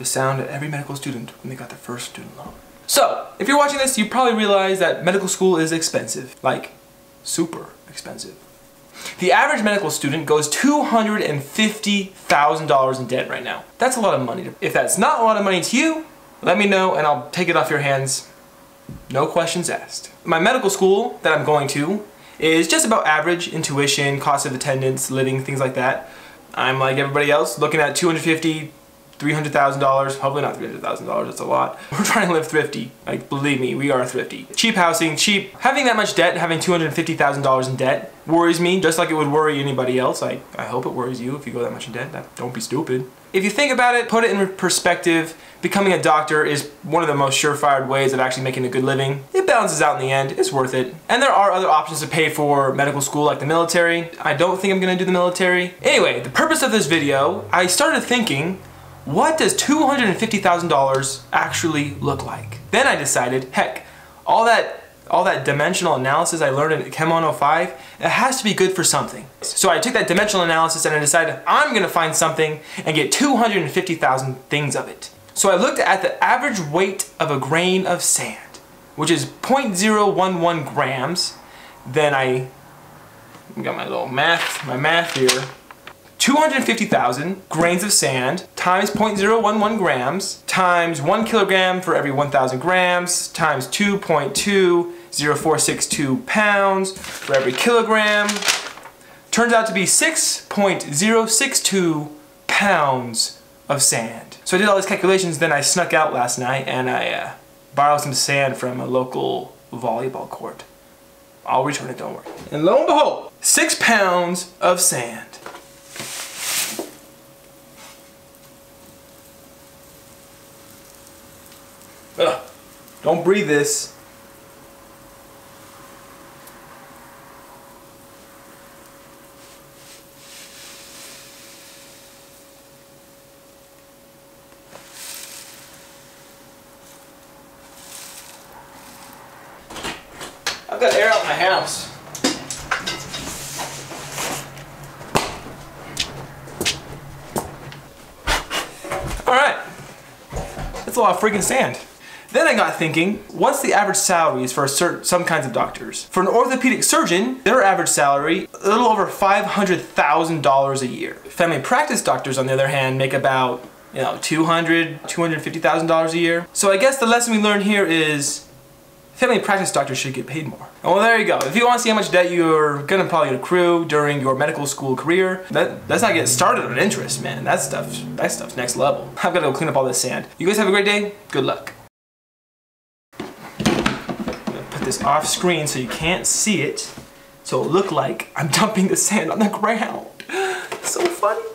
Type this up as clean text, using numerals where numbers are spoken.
the sound of every medical student when they got their first student loan. So, if you're watching this, you probably realize that medical school is expensive. Like, super expensive. The average medical student goes $250,000 in debt right now. That's a lot of money. If that's not a lot of money to you, let me know and I'll take it off your hands. No questions asked. My medical school that I'm going to is just about average in tuition, cost of attendance, living, things like that. I'm like everybody else, looking at $250,000, $300,000, hopefully not $300,000, that's a lot. We're trying to live thrifty, like believe me, we are thrifty. Cheap housing, cheap. Having that much debt, having $250,000 in debt worries me, just like it would worry anybody else. I hope it worries you if you go that much in debt. Don't be stupid. If you think about it, put it in perspective, becoming a doctor is one of the most surefire ways of actually making a good living. It balances out in the end, it's worth it. And there are other options to pay for medical school like the military. I don't think I'm gonna do the military. Anyway, the purpose of this video, I started thinking, what does $250,000 actually look like? Then I decided, heck, all that dimensional analysis I learned in Chem 105, it has to be good for something. So I took that dimensional analysis and I decided I'm gonna find something and get 250,000 things of it. So I looked at the average weight of a grain of sand, which is 0.011 grams. Then I got my little math here. 250,000 grains of sand times 0.011 grams times 1 kilogram for every 1,000 grams times 2.20462 pounds for every kilogram turns out to be 6.062 pounds of sand. So I did all these calculations, then I snuck out last night and I borrowed some sand from a local volleyball court. I'll return it, don't worry. And lo and behold, 6 pounds of sand. Ugh, don't breathe this. I've got air out my house. Alright, that's a lot of freaking sand. Then I got thinking, what's the average salaries for some kinds of doctors? For an orthopedic surgeon, their average salary, a little over $500,000 a year. Family practice doctors, on the other hand, make about, $200,000, $250,000 a year. So I guess the lesson we learned here is family practice doctors should get paid more. Well, there you go. If you want to see how much debt you're gonna probably accrue during your medical school career, let's not get started on interest, man. That stuff's next level. I've got to go clean up all this sand. You guys have a great day. Good luck. This off screen so you can't see it, so it'll look like I'm dumping the sand on the ground. So funny.